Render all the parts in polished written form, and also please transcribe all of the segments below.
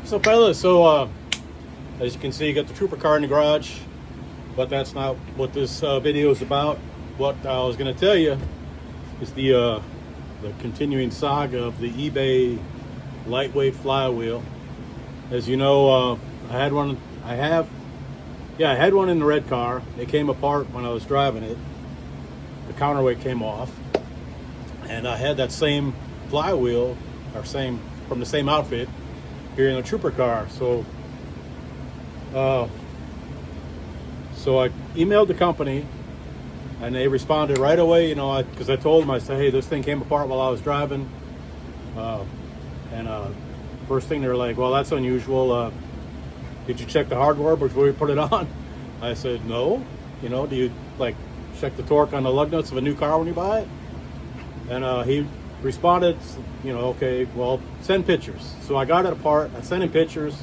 So fellas, as you can see, you got the trooper car in the garage, but that's not what this video is about. What I was going to tell you is the continuing saga of the eBay lightweight flywheel. As you know, I had one in the red car. It came apart when I was driving it. The counterweight came off, and I had that same flywheel, from the same outfit, here in the trooper car. So I emailed the company, and they responded right away. Because I told them, I said, hey, this thing came apart while I was driving, first thing they were like, well, that's unusual. Did you check the hardware before you put it on? I said, no. Do you check the torque on the lug nuts of a new car when you buy it? And he responded, okay, well, send pictures. So I got it apart, I sent him pictures,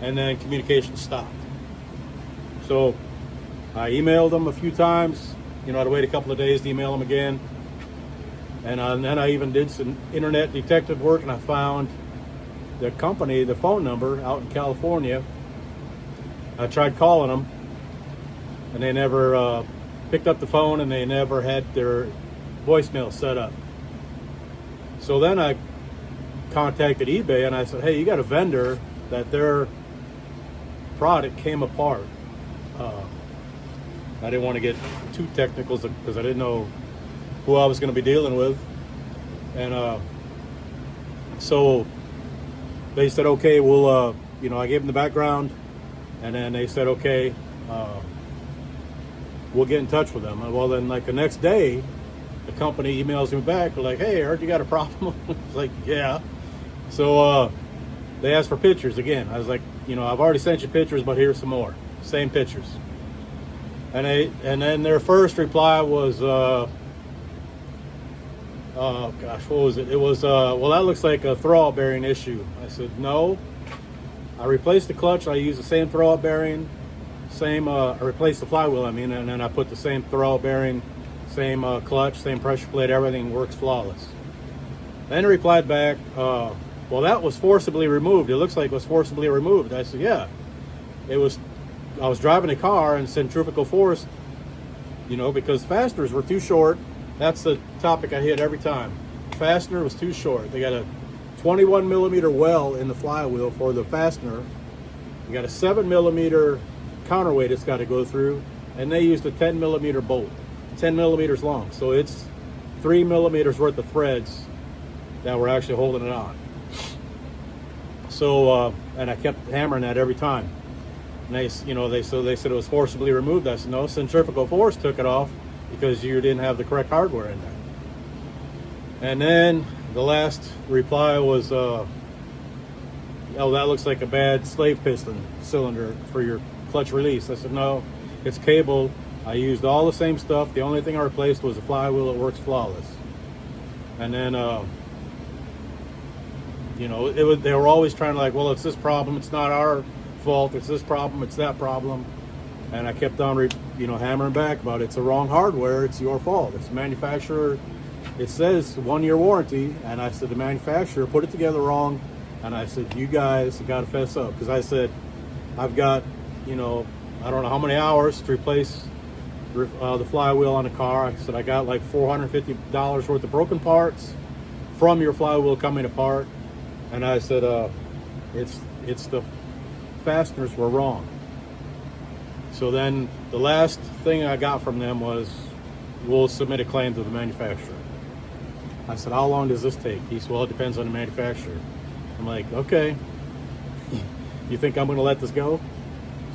and then communication stopped. So I emailed them a few times, I had to wait a couple of days to email them again. And then I even did some internet detective work, and I found the company, the phone number out in California. I tried calling them, and they never picked up the phone, and they never had their voicemail set up. So then I contacted eBay, and I said, hey, you got a vendor that their product came apart. I didn't want to get too technical because I didn't know who I was going to be dealing with. And so they said, okay, we'll, I gave them the background, and then they said, okay, we'll get in touch with them. And well, then the next day, the company emails me back. They're like, hey, I heard you got a problem. It's like, yeah. So they asked for pictures again. I was like, I've already sent you pictures, but here's some more. Same pictures. And then their first reply was, oh gosh, what was it? It was, well, that looks like a throwout bearing issue. I said, no. I replaced the clutch. I used the same throwout bearing. I replaced the flywheel, and then I put the same throwout bearing, same clutch, same pressure plate, everything works flawless. Then he replied back, well, that was forcibly removed. It looks like it was forcibly removed. I said, yeah, it was. I was driving a car in centrifugal force, because fasteners were too short. That's the topic I hit every time. Fastener was too short. They got a 21 millimeter well in the flywheel for the fastener. You got a 7 millimeter counterweight it's got to go through, and they used a 10 millimeter bolt, 10 millimeters long. So it's 3 millimeters worth of threads that were actually holding it on. So, and I kept hammering that every time. And they said it was forcibly removed. I said, no, centrifugal force took it off because you didn't have the correct hardware in there. And then the last reply was, oh, that looks like a bad slave piston cylinder for your clutch release. I said, no, it's cable. I used all the same stuff. The only thing I replaced was the flywheel. It works flawless. And then, they were always trying to well, it's this problem. It's not our fault. It's this problem. It's that problem. And I kept on, hammering back about it's the wrong hardware. It's your fault. It's the manufacturer. It says 1-year warranty. And I said, the manufacturer put it together wrong. And I said, you guys got to fess up. Because I said, I've got, I don't know how many hours to replace the flywheel on the car. I said, I got like $450 worth of broken parts from your flywheel coming apart. And I said, it's the fasteners were wrong. So then the last thing I got from them was, we'll submit a claim to the manufacturer. I said, how long does this take? He said, well, it depends on the manufacturer. I'm like, okay, you think I'm going to let this go?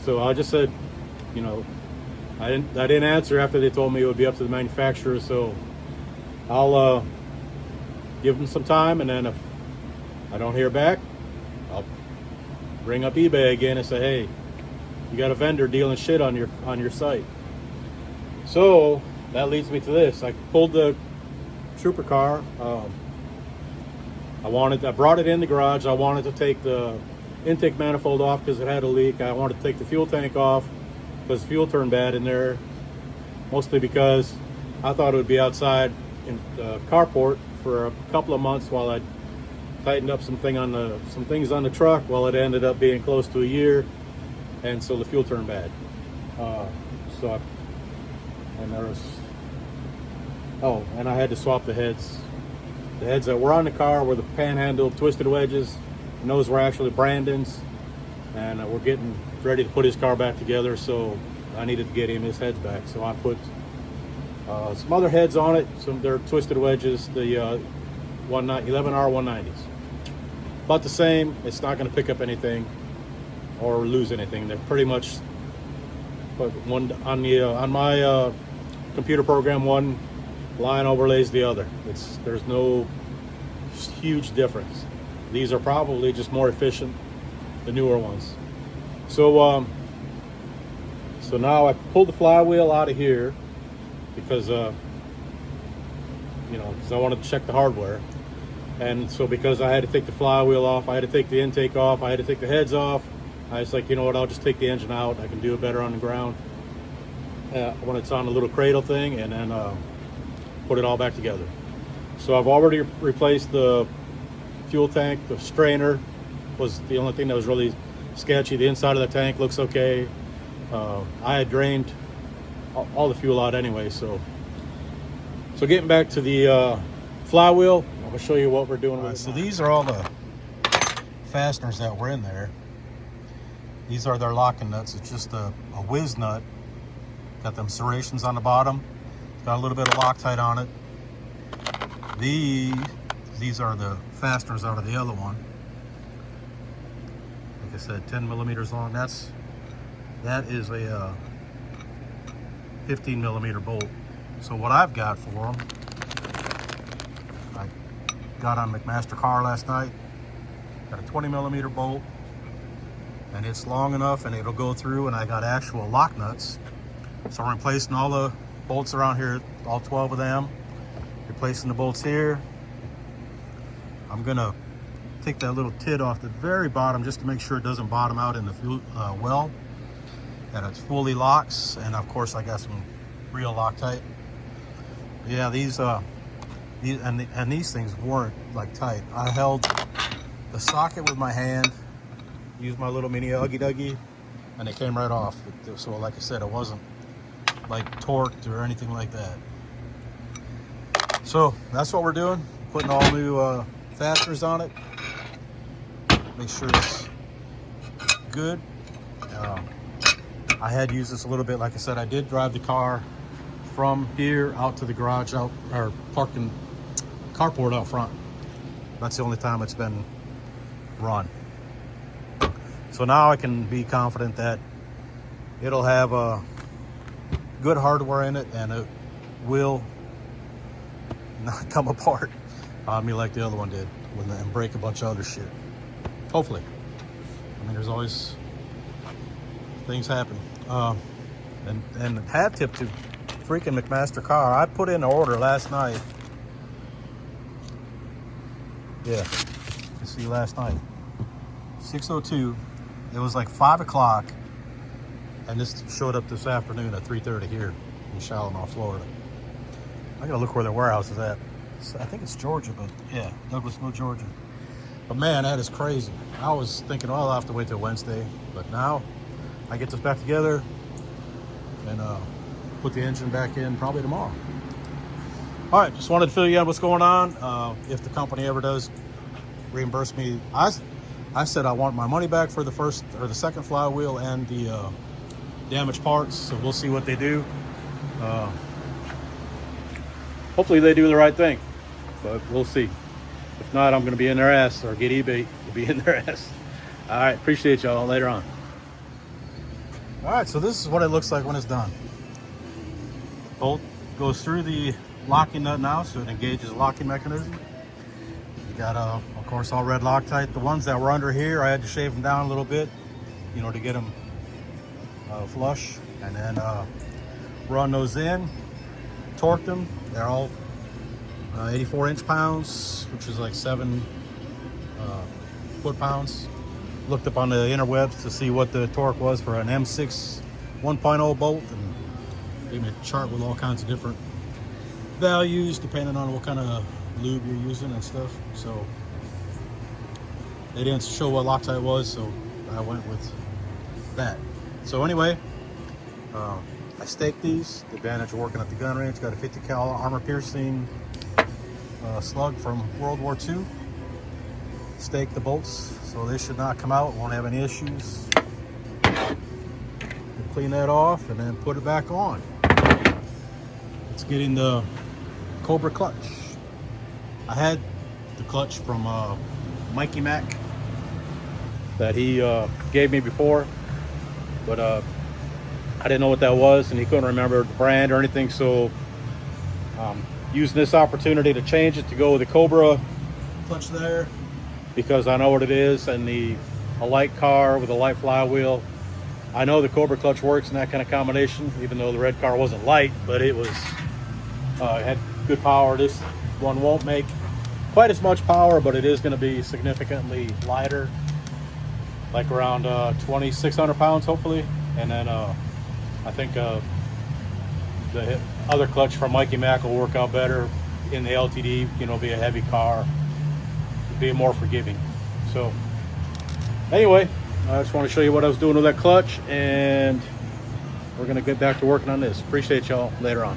So I just said, I didn't answer after they told me it would be up to the manufacturer. So I'll give them some time, and then if I don't hear back, I'll bring up eBay again and say, hey, you got a vendor dealing shit on your site. So that leads me to this. I pulled the trooper car. I brought it in the garage. I wanted to take the intake manifold off because it had a leak. I wanted to take the fuel tank off because fuel turned bad in there, mostly because I thought it would be outside in the carport for a couple of months while I tightened up some things on the truck. Well, it ended up being close to a year, and so the fuel turned bad. And I had to swap the heads. The heads that were on the car were the panhandle twisted wedges, and those were actually Brandon's. And we're getting ready to put his car back together, so I needed to get him his heads back. So I put some other heads on it. They're twisted wedges, the 11R 190s. About the same. It's not going to pick up anything or lose anything. They're pretty much, but one on my computer program, one line overlays the other. There's no huge difference. These are probably just more efficient, the newer ones. So now I pulled the flywheel out of here because because I wanted to check the hardware. And so because I had to take the flywheel off, I had to take the intake off, I had to take the heads off, I was like, you know what, I'll just take the engine out. I can do it better on the ground when it's on a little cradle thing, and then put it all back together. So I've already replaced the fuel tank. The strainer was the only thing that was really sketchy. The inside of the tank looks okay. I had drained all the fuel out anyway. So getting back to the flywheel, I'm gonna show you what we're doing with it. So these are all the fasteners that were in there. These are their locking nuts. It's just a whiz nut. Got them serrations on the bottom. Got a little bit of Loctite on it. These are the fasteners out of the other one. Like I said, 10 millimeters long. That is a 15 millimeter bolt. So what I've got for them, I got on McMaster car last night. Got a 20 millimeter bolt, and it's long enough, and it'll go through. And I got actual lock nuts. So I'm replacing all the bolts around here, all 12 of them. Replacing the bolts here. I'm gonna take that little tit off the very bottom just to make sure it doesn't bottom out in the fuel well. And it fully locks. And of course I got some real Loctite. Yeah, these things weren't like tight. I held the socket with my hand, used my little mini Huggy Duggy, and it came right off. So like I said, it wasn't like torqued or anything like that. So that's what we're doing, putting all new fasteners on it. Make sure it's good. I had used this a little bit. Like I said, I did drive the car from here out to the garage, or parking carport out front. That's the only time it's been run. So now I can be confident that it'll have good hardware in it, and it will not come apart on me like the other one did and break a bunch of other shit. Hopefully. I mean, there's always things happen. And hat tip to freaking McMaster car. I put in an order last night. Yeah, you see, last night, 6:02. It was like 5 o'clock, and this showed up this afternoon at 3:30 here in Shalimar, Florida. I gotta look where their warehouse is at. I think it's Georgia, but yeah, Douglasville, Georgia. But man, that is crazy. I was thinking, well, I'll have to wait till Wednesday, but now I get this back together and put the engine back in probably tomorrow. All right, just wanted to fill you in what's going on. If the company ever does reimburse me, I said I want my money back for the first or the second flywheel and the damaged parts. So we'll see what they do. Hopefully they do the right thing, but we'll see. If not, I'm going to be in their ass, or get eBay to be in their ass. All right, appreciate y'all. Later on. All right, so this is what it looks like when it's done. Bolt goes through the locking nut now, so it engages the locking mechanism. You got, of course, all red Loctite. The ones that were under here, I had to shave them down a little bit, to get them flush, and then run those in, torque them. They're all 84 inch-pounds, which is like 7 foot-pounds. Looked up on the interwebs to see what the torque was for an M6 1.0 bolt, and gave me a chart with all kinds of different values depending on what kind of lube you're using and stuff. So they didn't show what Loctite it was, so I went with that. So anyway, I staked these. The advantage of working at the gun range. Got a 50 cal armor piercing slug from World War II. Stake the bolts so they should not come out, won't have any issues. Clean that off and then put it back on. It's getting the Cobra clutch. I had the clutch from Mikey Mac that he gave me before, but I didn't know what that was and he couldn't remember the brand or anything, so using this opportunity to change it to go with the Cobra clutch there, because I know what it is, and a light car with a light flywheel. I know the Cobra clutch works in that kind of combination, even though the red car wasn't light, but it was it had good power. This one won't make quite as much power, but it is going to be significantly lighter, like around 2,600 pounds hopefully. And then I think the other clutch from Mikey Mac will work out better in the LTD, you know, be a heavy car, be more forgiving. So anyway, I just want to show you what I was doing with that clutch, and we're going to get back to working on this. Appreciate y'all. Later on.